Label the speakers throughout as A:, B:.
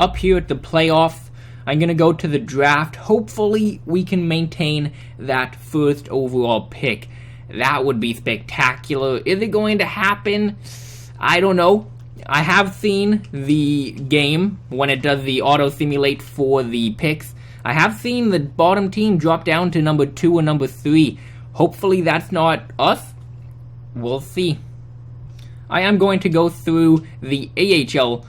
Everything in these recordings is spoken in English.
A: up here at the playoffs. I'm going to go to the draft. Hopefully, we can maintain that first overall pick. That would be spectacular. Is it going to happen? I don't know. I have seen the game when it does the auto-simulate for the picks. I have seen the bottom team drop down to number 2 or number 3. Hopefully, that's not us. We'll see. I am going to go through the AHL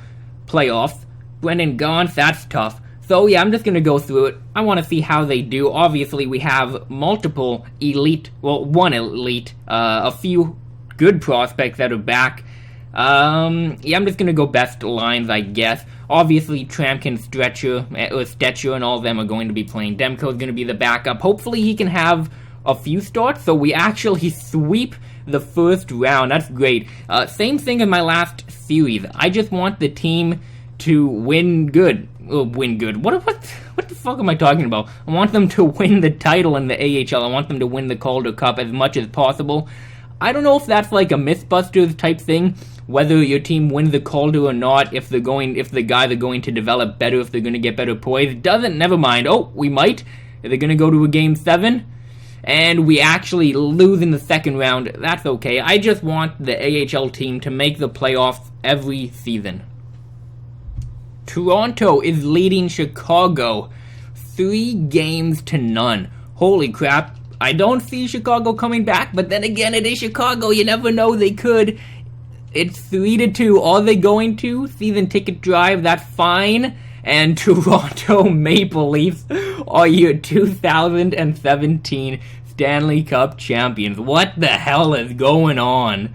A: playoffs. Brendan Gaunce, that's tough. So yeah, I'm just going to go through it. I want to see how they do. Obviously, we have multiple elite, well, one elite, a few good prospects that are back. Yeah, I'm just going to go best lines, I guess. Obviously, Tramkin, Stetcher, and all of them are going to be playing. Demko's going to be the backup. Hopefully, he can have a few starts, so we actually sweep the first round. That's great. Same thing in my last series. I just want the team to win good. Win good. What the fuck am I talking about? I want them to win the title in the AHL. I want them to win the Calder Cup as much as possible. I don't know if that's like a Mythbusters type thing, whether your team wins the Calder or not, if the guys are going to develop better, if they're going to get better poise. Never mind. Oh, we might. Are they going to go to a Game 7? And we actually lose in the second round. That's okay. I just want the AHL team to make the playoffs every season. Toronto is leading Chicago 3-0. Holy crap. I don't see Chicago coming back, but then again, it is Chicago. You never know, they could. It's 3-2. Are they going to? Season ticket drive, that's fine. And Toronto Maple Leafs are your 2017 Stanley Cup champions. What the hell is going on?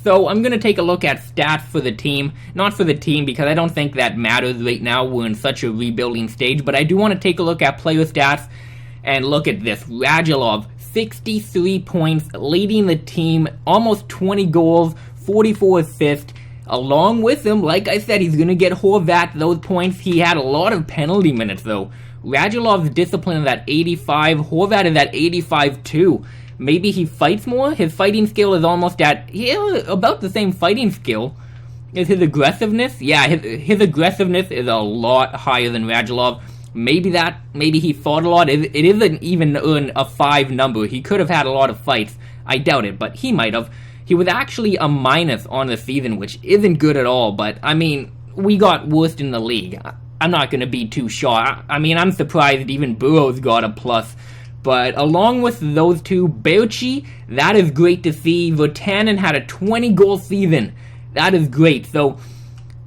A: So I'm going to take a look at stats for the team. Not for the team because I don't think that matters right now. We're in such a rebuilding stage. But I do want to take a look at player stats and look at this. Radulov, 63 points, leading the team, almost 20 goals, 44 assists. Along with him, like I said, he's going to get Horvat those points. He had a lot of penalty minutes though. Radulov's discipline is at 85. Horvat is at 85 too. Maybe he fights more? His fighting skill is almost at about the same fighting skill. Is his aggressiveness? Yeah, his aggressiveness is a lot higher than Radulov. Maybe he fought a lot. It isn't even a 5 number. He could have had a lot of fights. I doubt it, but he might have. He was actually a minus on the season, which isn't good at all, but, I mean, we got worst in the league. I'm not going to be too sure. I mean, I'm surprised even Burrows got a plus. But along with those two, Berchi, that is great to see. Virtanen had a 20-goal season. That is great. So,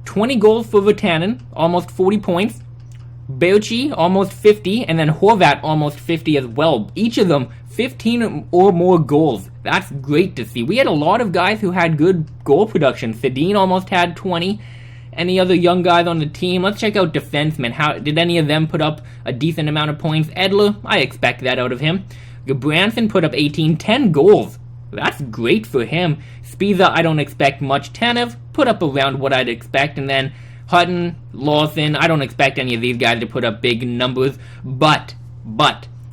A: 20 goals for Virtanen, almost 40 points. Berchi, almost 50, and then Horvat, almost 50 as well. Each of them, 15 or more goals. That's great to see. We had a lot of guys who had good goal production. Sedin almost had 20. Any other young guys on the team? Let's check out defensemen. How did any of them put up a decent amount of points? Edler, I expect that out of him. Gabranson put up 18, 10 goals. That's great for him. Spiza, I don't expect much. Tanev put up around what I'd expect. And then Hutton, Lawson, I don't expect any of these guys to put up big numbers. But,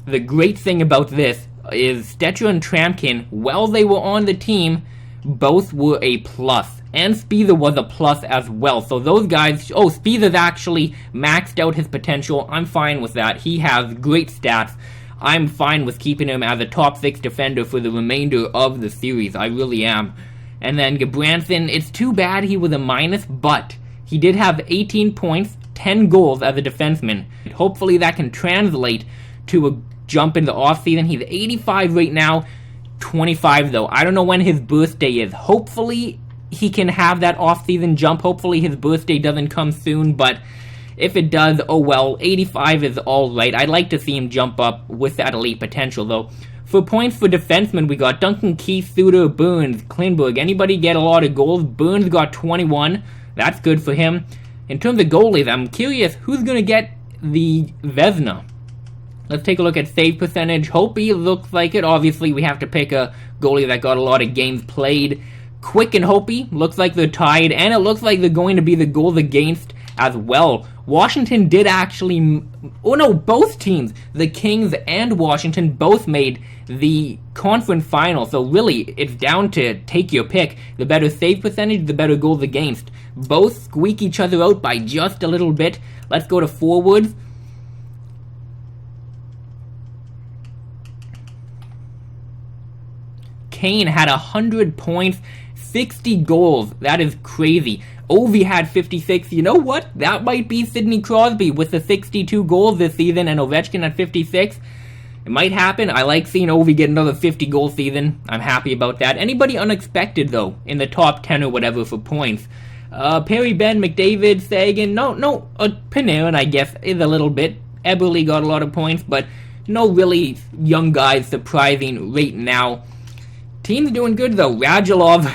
A: the great thing about this is Stetcher and Tramkin, while they were on the team, both were a plus. And Spiza was a plus as well. So those guys... Oh, Spiza's actually maxed out his potential. I'm fine with that. He has great stats. I'm fine with keeping him as a top 6 defender for the remainder of the series. I really am. And then Gabranson, it's too bad he was a minus, but he did have 18 points, 10 goals as a defenseman. Hopefully that can translate to a jump in the offseason. He's 85 right now, 25 though. I don't know when his birthday is. Hopefully he can have that off-season jump. Hopefully his birthday doesn't come soon, but if it does, oh well, 85 is alright. I'd like to see him jump up with that elite potential, though. For points for defensemen, we got Duncan Keith, Suter, Burns, Klingberg. Anybody get a lot of goals? Burns got 21. That's good for him. In terms of goalies, I'm curious who's going to get the Vezina. Let's take a look at save percentage. Hopi looks like it. Obviously, we have to pick a goalie that got a lot of games played. Quick and Hopi looks like they're tied, and it looks like they're going to be the goals against as well. Washington did actually... Oh no, both teams, the Kings and Washington, both made the conference final. So really, it's down to take your pick. The better save percentage, the better goals against. Both squeak each other out by just a little bit. Let's go to forwards. Kane had 100 points, 60 goals. That is crazy. Ovi had 56. You know what? That might be Sidney Crosby with the 62 goals this season and Ovechkin at 56. It might happen. I like seeing Ovi get another 50-goal season. I'm happy about that. Anybody unexpected, though, in the top 10 or whatever for points? Perry, Ben, McDavid, Sagan. No, Panarin, I guess, is a little bit. Eberle got a lot of points, but no really young guys surprising right now. Team's doing good, though. Radulov,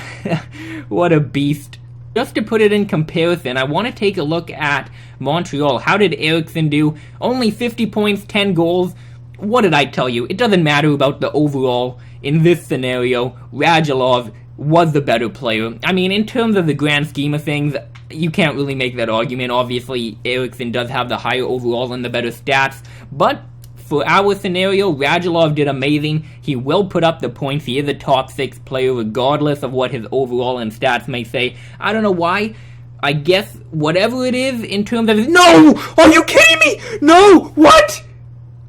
A: what a beast. Just to put it in comparison, I want to take a look at Montreal. How did Eriksson do? Only 50 points, 10 goals. What did I tell you? It doesn't matter about the overall. In this scenario, Radulov was the better player. I mean, in terms of the grand scheme of things, you can't really make that argument. Obviously, Eriksson does have the higher overall and the better stats, but for our scenario, Radulov did amazing. He will put up the points. He is a top 6 player regardless of what his overall and stats may say. I don't know why. I guess whatever it is in terms of his... No! Are you kidding me? No! What?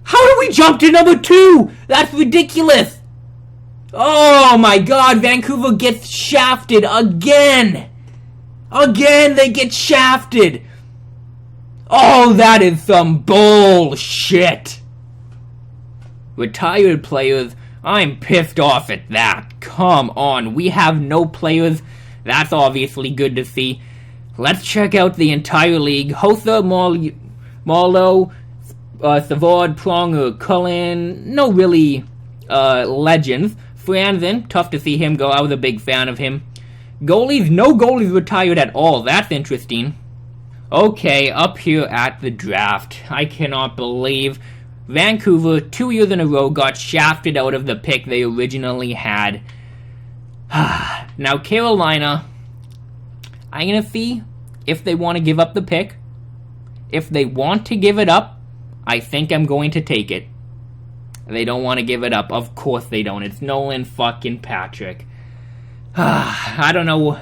A: How did we jump to number 2? That's ridiculous. Oh my god, Vancouver gets shafted again. Again, they get shafted. Oh, that is some bullshit. Retired players, I'm pissed off at that. Come on, we have no players. That's obviously good to see. Let's check out the entire league. Hossa, Marlowe, Savard, Pronger, Cullen, no really legends. Franzen, tough to see him go. I was a big fan of him. Goalies, no goalies retired at all. That's interesting. Okay, up here at the draft. I cannot believe Vancouver, 2 years in a row, got shafted out of the pick they originally had. Now, Carolina, I'm going to see if they want to give up the pick. If they want to give it up, I think I'm going to take it. They don't want to give it up. Of course they don't. It's Nolan fucking Patrick. I don't know.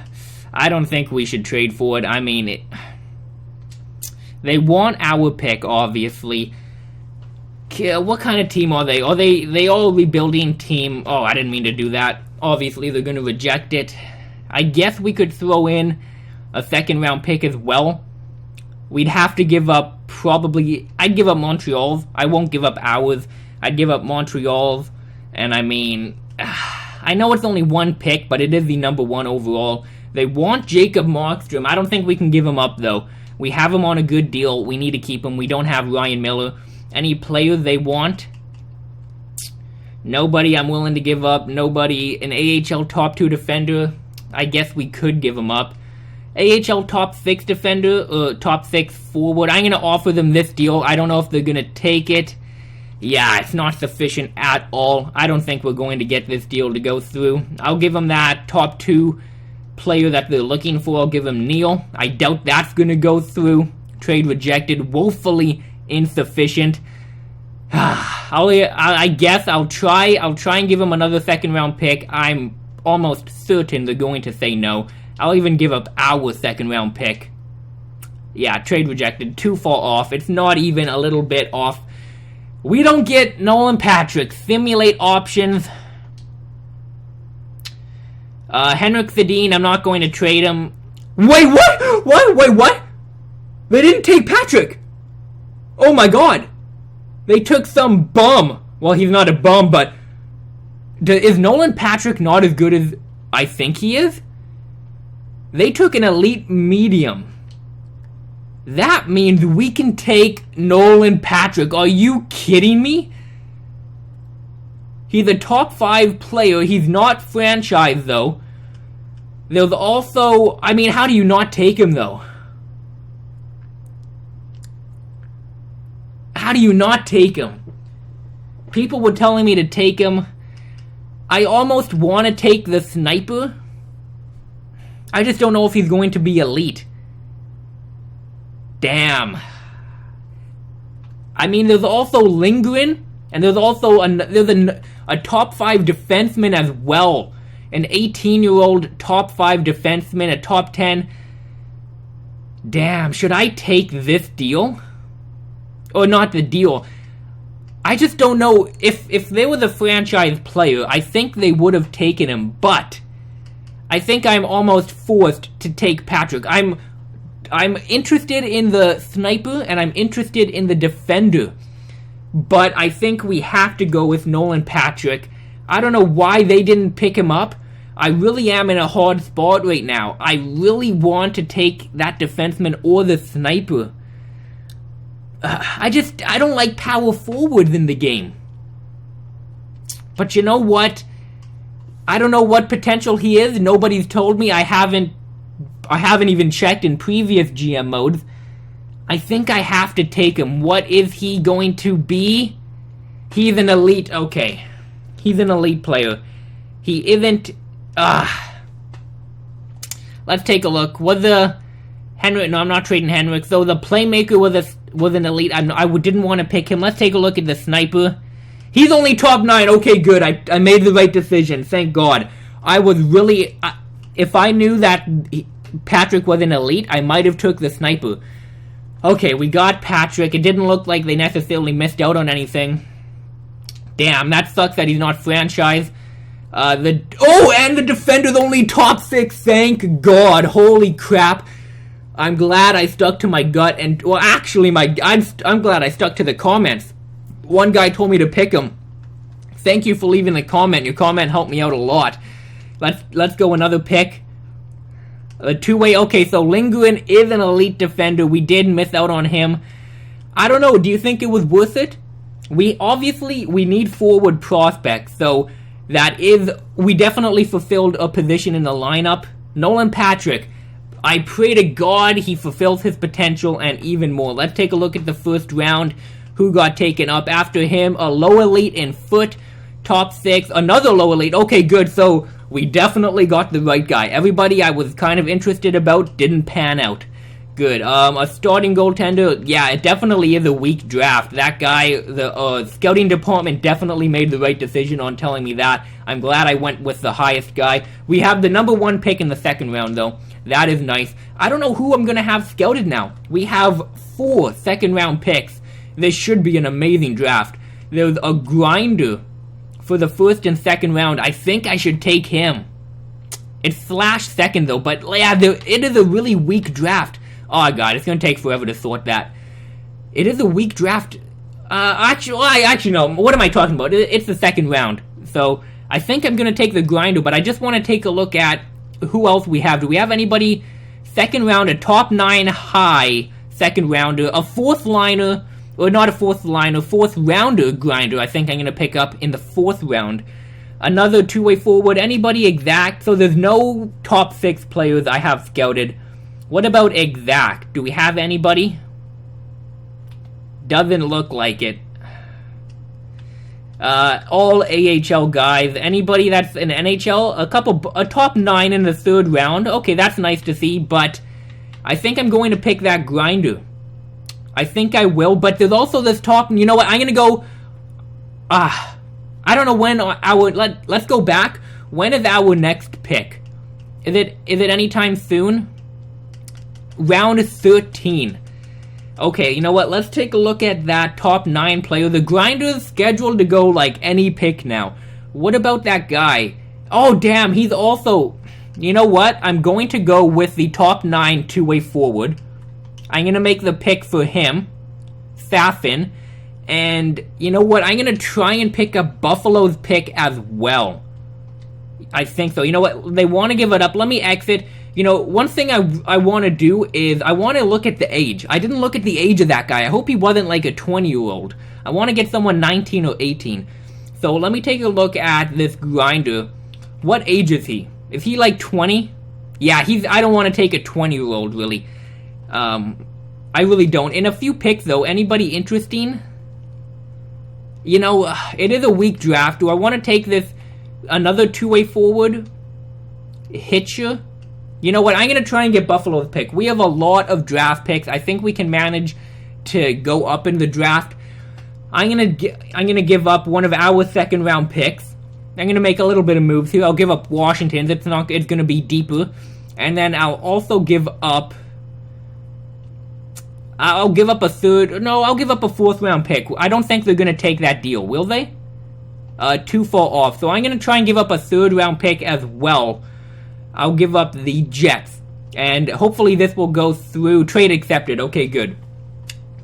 A: I don't think we should trade for it. I mean, they want our pick, obviously. What kind of team are they? Are they all a rebuilding team? Oh, I didn't mean to do that. Obviously, they're going to reject it. I guess we could throw in a second-round pick as well. We'd have to give up probably... I'd give up Montreal's. I won't give up ours. I'd give up Montreal's. And I mean... I know it's only one pick, but it is the number 1 overall. They want Jacob Markstrom. I don't think we can give him up, though. We have him on a good deal. We need to keep him. We don't have Ryan Miller. Any players they want? Nobody I'm willing to give up. Nobody. An AHL top 2 defender? I guess we could give him up. AHL top 6 defender? Top 6 forward? I'm going to offer them this deal. I don't know if they're going to take it. Yeah, it's not sufficient at all. I don't think we're going to get this deal to go through. I'll give them that top 2 player that they're looking for. I'll give them Neal. I doubt that's going to go through. Trade rejected. Woefully insufficient. I guess I'll try and give them another second-round pick. I'm almost certain they're going to say no. I'll even give up our second-round pick. Yeah, trade rejected. Too far off. It's not even a little bit off. We don't get Nolan Patrick. Simulate options. Henrik Sedin, I'm not going to trade him. Wait, what? Wait, what? They didn't take Patrick! Oh my god! They took some bum. Well, he's not a bum, but... is Nolan Patrick not as good as I think he is? They took an elite medium. That means we can take Nolan Patrick. Are you kidding me? He's a top 5 player. He's not franchise, though. There's also... I mean, how do you not take him, though? How do you not take him? People were telling me to take him. I almost want to take the sniper. I just don't know if he's going to be elite. Damn. I mean, there's also Lindgren, and there's also a top 5 defenseman as well. An 18-year-old top 5 defenseman, a top 10. Damn, should I take this deal? Or not the deal. I just don't know. If there was a franchise player, I think they would have taken him, but I think I'm almost forced to take Patrick. I'm interested in the sniper, and I'm interested in the defender. But I think we have to go with Nolan Patrick. I don't know why they didn't pick him up. I really am in a hard spot right now. I really want to take that defenseman or the sniper. I don't like power forwards in the game. But you know what? I don't know what potential he is. Nobody's told me. I haven't even checked in previous GM modes. I think I have to take him. What is he going to be? He's an elite. Okay. He's an elite player. He isn't. Let's take a look. Was the Henrik? No, I'm not trading Henrik. So the playmaker was an elite. I didn't want to pick him. Let's take a look at the sniper. He's only top 9. Okay, good. I made the right decision. Thank God. I was really. If I knew that Patrick was an elite, I might have took the sniper. Okay, we got Patrick. It didn't look like they necessarily missed out on anything. Damn, that sucks that he's not franchise. And the defender's only top 6. Thank God. Holy crap. I'm glad I stuck to my gut, and well, actually, I'm glad I stuck to the comments. One guy told me to pick him. Thank you for leaving a comment. Your comment helped me out a lot. Let's go another pick. A two-way. Okay, so Lindgren is an elite defender. We did miss out on him. I don't know. Do you think it was worth it? We need forward prospects, so we definitely fulfilled a position in the lineup. Nolan Patrick. I pray to God he fulfills his potential and even more. Let's take a look at the first round. Who got taken up after him? A low elite in foot, top 6. Another low elite. Okay, good. So we definitely got the right guy. Everybody I was kind of interested about didn't pan out. Good. A starting goaltender. Yeah, it definitely is a weak draft. That guy, the scouting department definitely made the right decision on telling me that. I'm glad I went with the highest guy. We have the number 1 pick in the second round, though. That is nice. I don't know who I'm going to have scouted now. We have 4 second-round picks. This should be an amazing draft. There's a grinder for the first and second round. I think I should take him. It's /second, though, but yeah, it is a really weak draft. Oh, God, it's going to take forever to sort that. It is a weak draft. Actually, no. What am I talking about? It's the second round. So, I think I'm going to take the grinder, but I just want to take a look at who else we have. Do we have anybody? Second round, a top 9 high second rounder, a fourth liner, or not a fourth liner, fourth rounder grinder I think I'm going to pick up in the 4th round. Another two-way forward, anybody exact? So there's no top 6 players I have scouted. What about exact? Do we have anybody? Doesn't look like it. All AHL guys. Anybody that's in NHL? A top 9 in the 3rd round. Okay, that's nice to see, but I think I'm going to pick that grinder. I think I will, but there's also this top. You know what? I'm gonna go. I don't know when let's go back. When is our next pick? Is it anytime soon? Round 13. Okay, you know what? Let's take a look at that top 9 player. The grinder's scheduled to go like any pick now. What about that guy? Oh, damn, he's also... You know what? I'm going to go with the top 9 two-way forward. I'm going to make the pick for him. Safin. And you know what? I'm going to try and pick up Buffalo's pick as well. I think so. You know what? They want to give it up. Let me exit. You know, one thing I want to do is I want to look at the age. I didn't look at the age of that guy. I hope he wasn't like a 20-year-old. I want to get someone 19 or 18. So let me take a look at this grinder. What age is he? Is he like 20? Yeah, I don't want to take a 20-year-old, really. I really don't. In a few picks, though, anybody interesting? You know, it is a weak draft. Do I want to take this another two-way forward? Hitcher? You know what? I'm going to try and get Buffalo's pick. We have a lot of draft picks. I think we can manage to go up in the draft. I'm going to give up one of our second-round picks. I'm going to make a little bit of moves here. I'll give up Washington's. It's going to be deeper. And then I'll also give up... I'll give up a third. No, I'll give up a 4th round pick. I don't think they're going to take that deal, will they? Too far off. So I'm going to try and give up a 3rd round pick as well. I'll give up the Jets. And hopefully this will go through. Trade accepted. Okay, good.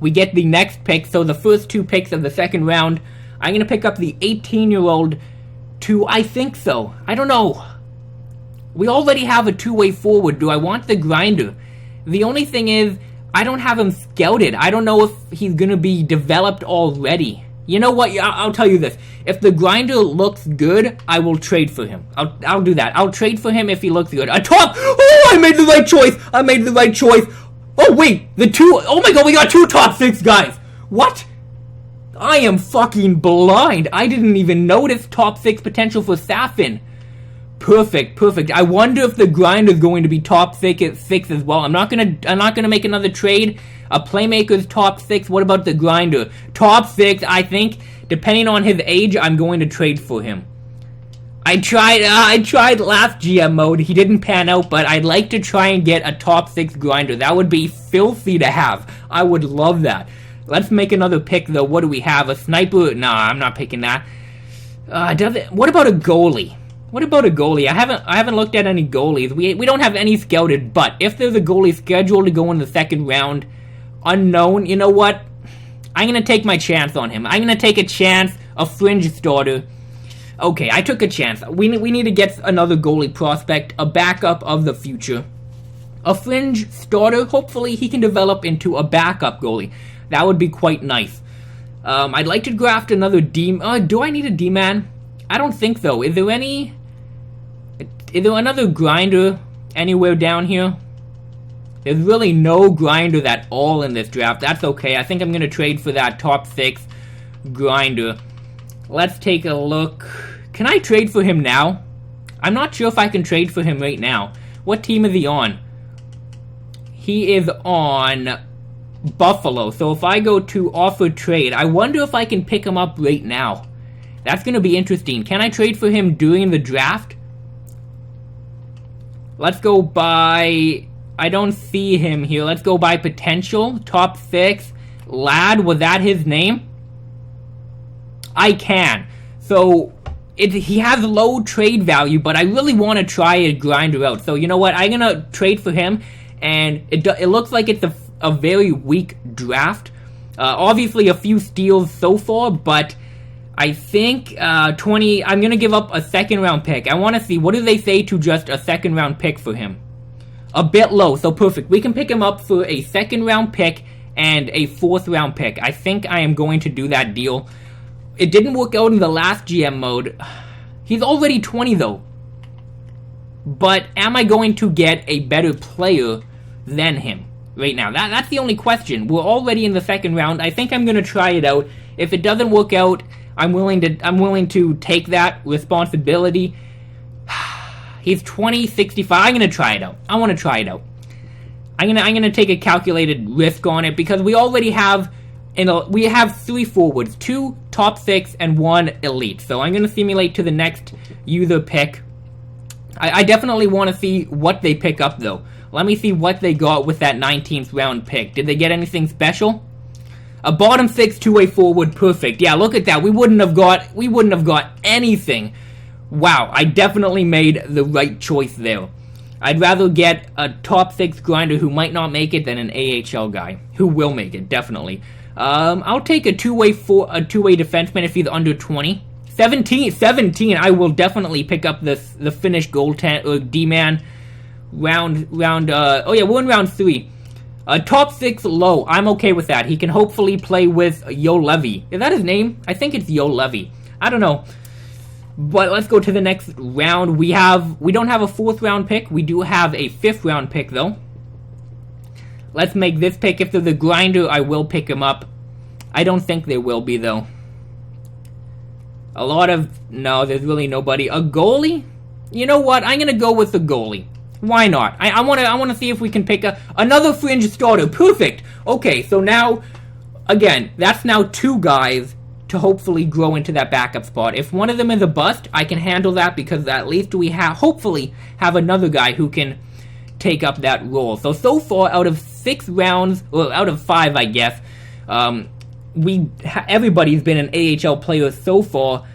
A: We get the next pick. So the first 2 picks of the 2nd round. I'm going to pick up the 18-year-old to, I think so. I don't know. We already have a 2-way forward. Do I want the grinder? The only thing is, I don't have him scouted. I don't know if he's going to be developed already. You know what? I'll tell you this. If the grinder looks good, I will trade for him. I'll do that. I'll trade for him if he looks good. A top! Oh, I made the right choice! I made the right choice! Oh, wait! Oh my god, we got 2 top 6 guys! What? I am fucking blind. I didn't even notice top 6 potential for Safin. Perfect, perfect. I wonder if the grind is going to be top 6 as well. I'm not gonna make another trade. A playmaker's top 6. What about the grinder? Top 6, I think. Depending on his age, I'm going to trade for him. I tried last GM mode. He didn't pan out, but I'd like to try and get a top 6 grinder. That would be filthy to have. I would love that. Let's make another pick, though. What do we have? A sniper? Nah, I'm not picking that. What about a goalie? What about a goalie? I haven't looked at any goalies. We don't have any scouted, but if there's a goalie scheduled to go in the 2nd round, unknown, you know what? I'm going to take my chance on him. I'm going to take a chance, a fringe starter. Okay, I took a chance. We need to get another goalie prospect, a backup of the future. A fringe starter, hopefully he can develop into a backup goalie. That would be quite nice. I'd like to draft another D... do I need a D-man? I don't think so. Is there another grinder anywhere down here? There's really no grinders at all in this draft. That's okay. I think I'm going to trade for that top 6 grinder. Let's take a look. Can I trade for him now? I'm not sure if I can trade for him right now. What team is he on? He is on Buffalo. So if I go to offer trade, I wonder if I can pick him up right now. That's going to be interesting. Can I trade for him during the draft? Let's go by... I don't see him here. Let's go by potential. Top 6. Lad, was that his name? I can. So, he has low trade value, but I really want to try a grinder out. So, you know what? I'm going to trade for him, and it looks like it's a very weak draft. Obviously, a few steals so far, but... I think I'm going to give up a 2nd round pick. I want to see, what do they say to just a 2nd round pick for him? A bit low, so perfect. We can pick him up for a 2nd round pick and a 4th round pick. I think I am going to do that deal. It didn't work out in the last GM mode. He's already 20 though. But am I going to get a better player than him right now? That's the only question. We're already in the 2nd round. I think I'm going to try it out. If it doesn't work out, I'm willing to take that responsibility. He's 20, 65. I'm going to try it out. I want to try it out. I'm going to take a calculated risk on it because we already have we have 3 forwards, 2 top 6 and 1 elite. So I'm going to simulate to the next user pick. I definitely want to see what they pick up though. Let me see what they got with that 19th round pick. Did they get anything special? A bottom 6 2-way forward, perfect. Yeah, look at that. We wouldn't have got anything. Wow, I definitely made the right choice there. I'd rather get a top 6 grinder who might not make it than an AHL guy who will make it, definitely. I'll take a two-way defenseman if he's under 20. 17. I will definitely pick up the Finnish goaltender or D-man round. Oh yeah, we're in round 3. Top 6 low. I'm okay with that. He can hopefully play with Yo Levy. Is that his name? I think it's Yo Levy. I don't know. But let's go to the next round. We don't have a 4th round pick. We do have a 5th round pick though. Let's make this pick. If there's a grinder, I will pick him up. I don't think there will be though. No, there's really nobody. A goalie? You know what? I'm gonna go with the goalie. Why not? I want to see if we can pick another fringe starter. Perfect. Okay, so now, again, that's now 2 guys to hopefully grow into that backup spot. If one of them is a bust, I can handle that because at least we hopefully have another guy who can take up that role. So far, out of 6 rounds, well, out of 5, I guess, everybody's been an AHL player so far.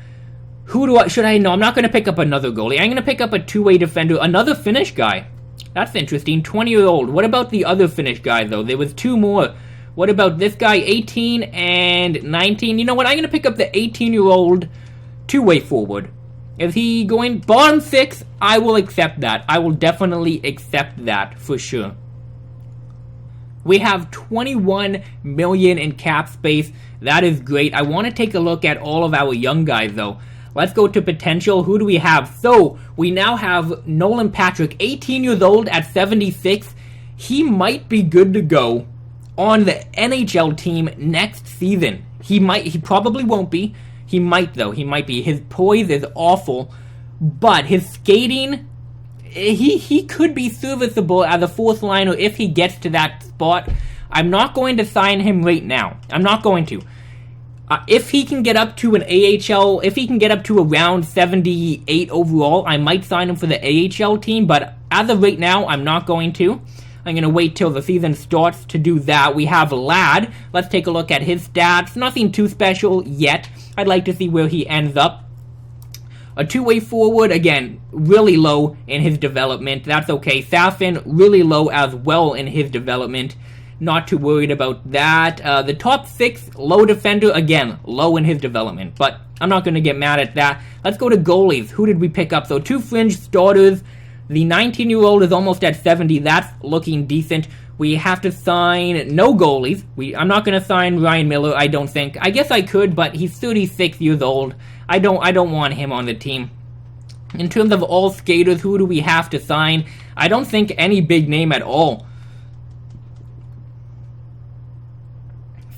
A: Should I? No, I'm not going to pick up another goalie. I'm going to pick up a two-way defender, another Finnish guy. That's interesting, 20-year-old. What about the other Finnish guy, though? There was 2 more. What about this guy, 18 and 19? You know what? I'm going to pick up the 18-year-old two-way forward. Is he going bottom 6? I will accept that. I will definitely accept that for sure. We have 21 million in cap space. That is great. I want to take a look at all of our young guys, though. Let's go to potential. Who do we have? So, we now have Nolan Patrick, 18 years old at 76. He might be good to go on the NHL team next season. He probably won't be. He might, though. He might be. His poise is awful, but his skating, he could be serviceable as a fourth liner if he gets to that spot. I'm not going to sign him right now. I'm not going to. If he can get up to an AHL, if he can get up to around 78 overall, I might sign him for the AHL team, but as of right now, I'm not going to. I'm going to wait till the season starts to do that. We have Ladd. Let's take a look at his stats. Nothing too special yet. I'd like to see where he ends up. A two-way forward, again, really low in his development. That's okay. Safin, really low as well in his development. Not too worried about that. The top 6, low defender, again, low in his development. But I'm not going to get mad at that. Let's go to goalies. Who did we pick up? So 2 fringe starters. The 19-year-old is almost at 70. That's looking decent. We have to sign no goalies. I'm not going to sign Ryan Miller, I don't think. I guess I could, but he's 36 years old. I don't want him on the team. In terms of all skaters, who do we have to sign? I don't think any big name at all.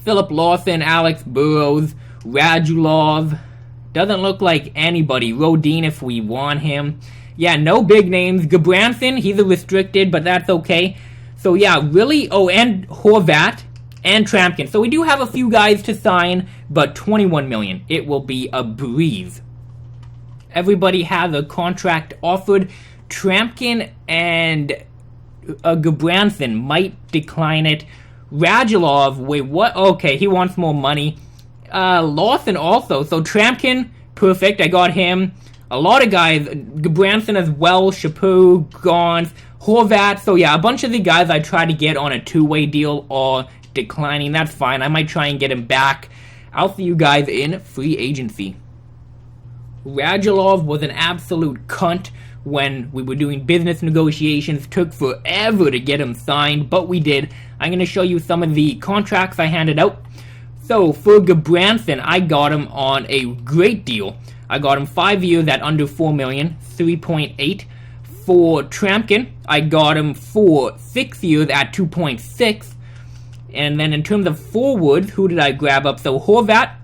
A: Philip Lawson, Alex Burrows, Radulov. Doesn't look like anybody. Rodin if we want him. Yeah, no big names. Gabranson, he's a restricted, but that's okay. So yeah, really, and Horvat and Trampkin. So we do have a few guys to sign, but 21 million. It will be a breeze. Everybody has a contract offered. Trampkin and Gabranson might decline it. Radulov, wait, what? Okay, he wants more money. Lawson also. So Trampkin, perfect, I got him. A lot of guys, Gabranson as well, Chapeau, Gons, Horvat. So yeah, a bunch of the guys I try to get on a two-way deal are declining. That's fine. I might try and get him back. I'll see you guys in free agency. Radulov was an absolute cunt when we were doing business negotiations. Took forever to get him signed, but we did. I'm going to show you some of the contracts I handed out. So for Gabranson, I got him on a great deal. I got him 5 years at under 4 million, 3.8. For Trampkin, I got him for 6 years at 2.6. And then in terms of forwards, who did I grab up? So Horvat,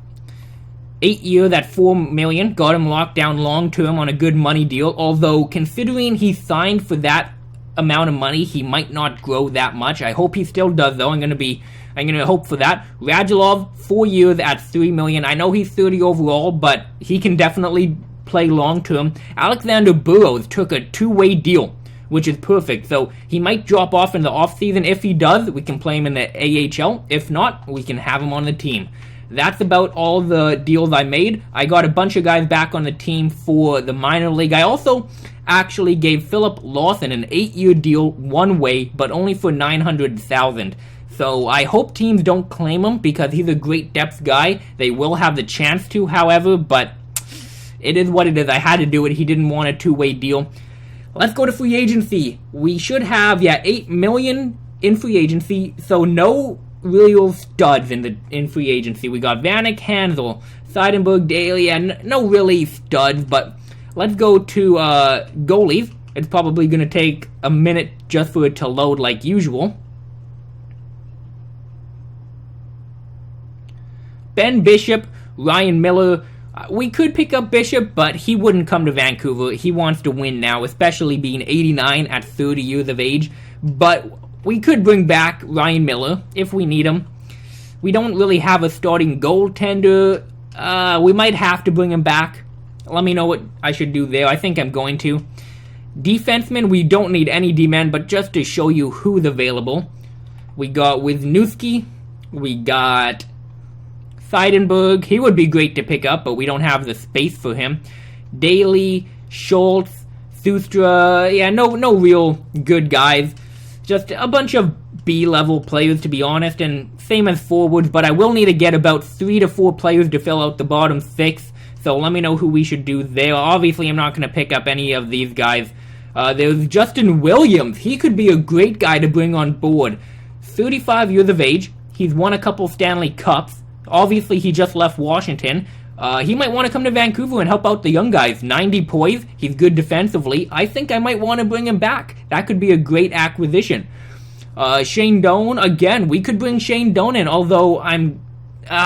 A: 8 years at 4 million, got him locked down long term on a good money deal. Although considering he signed for that amount of money, he might not grow that much. I hope he still does though. I'm gonna hope for that. Radulov, 4 years at 3 million. I know he's 30 overall, but he can definitely play long term. Alexander Burrows took a two-way deal, which is perfect. So he might drop off in the offseason. If he does, we can play him in the AHL. If not, we can have him on the team. That's about all the deals I made. I got a bunch of guys back on the team for the minor league. I also actually gave Philip Lawson an 8-year deal one way, but only for $900,000. So I hope teams don't claim him because he's a great depth guy. They will have the chance to, however, but it is what it is. I had to do it. He didn't want a two-way deal. Let's go to free agency. We should have, $8 million in free agency, so no real studs in free agency. We got Vanek, Hansel, Seidenberg, Daly, and no really studs, but let's go to goalies. It's probably going to take a minute just for it to load like usual. Ben Bishop, Ryan Miller. We could pick up Bishop, but he wouldn't come to Vancouver. He wants to win now, especially being 89 at 30 years of age. But we could bring back Ryan Miller if we need him. We don't really have a starting goaltender. We might have to bring him back. Let me know what I should do there. I think I'm going to. Defenseman, we don't need any D-men, but just to show you who's available. We got Wisniewski. We got Seidenberg. He would be great to pick up, but we don't have the space for him. Daly, Schultz, Thustra. Yeah, no real good guys. Just a bunch of B-level players, to be honest, and same as forwards, but I will need to get about 3 to 4 players to fill out the bottom 6, so let me know who we should do there. Obviously, I'm not going to pick up any of these guys. There's Justin Williams. He could be a great guy to bring on board. 35 years of age. He's won a couple Stanley Cups. Obviously, he just left Washington. He might want to come to Vancouver and help out the young guys. 90 poise. He's good defensively. I think I might want to bring him back. That could be a great acquisition. Shane Doan, again, we could bring Shane Doan in, although I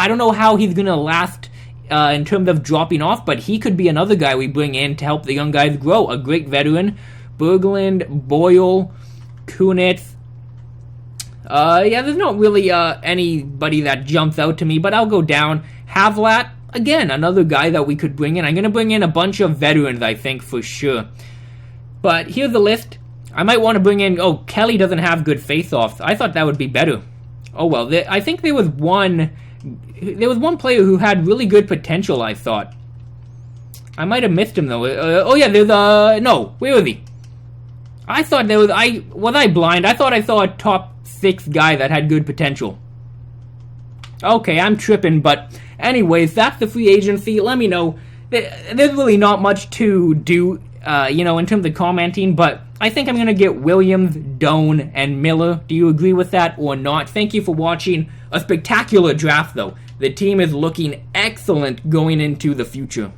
A: don't know how he's going to last in terms of dropping off, but he could be another guy we bring in to help the young guys grow. A great veteran. Berglund, Boyle, Kunitz. Yeah, there's not really anybody that jumps out to me, but I'll go down. Havlat, again, another guy that we could bring in. I'm going to bring in a bunch of veterans, I think, for sure. But here's the list. I might want to bring in... Oh, Kelly doesn't have good face-offs. I thought that would be better. Oh, well, I think there was one player who had really good potential, I thought. I might have missed him, though. Oh, yeah, there's... No, where was he? I thought there was... Was I blind? I thought I saw a top 6 guy that had good potential. Okay, I'm tripping, but... Anyways, that's the free agency. Let me know. There's really not much to do, in terms of commenting, but I think I'm going to get Williams, Doan, and Miller. Do you agree with that or not? Thank you for watching. A spectacular draft, though. The team is looking excellent going into the future.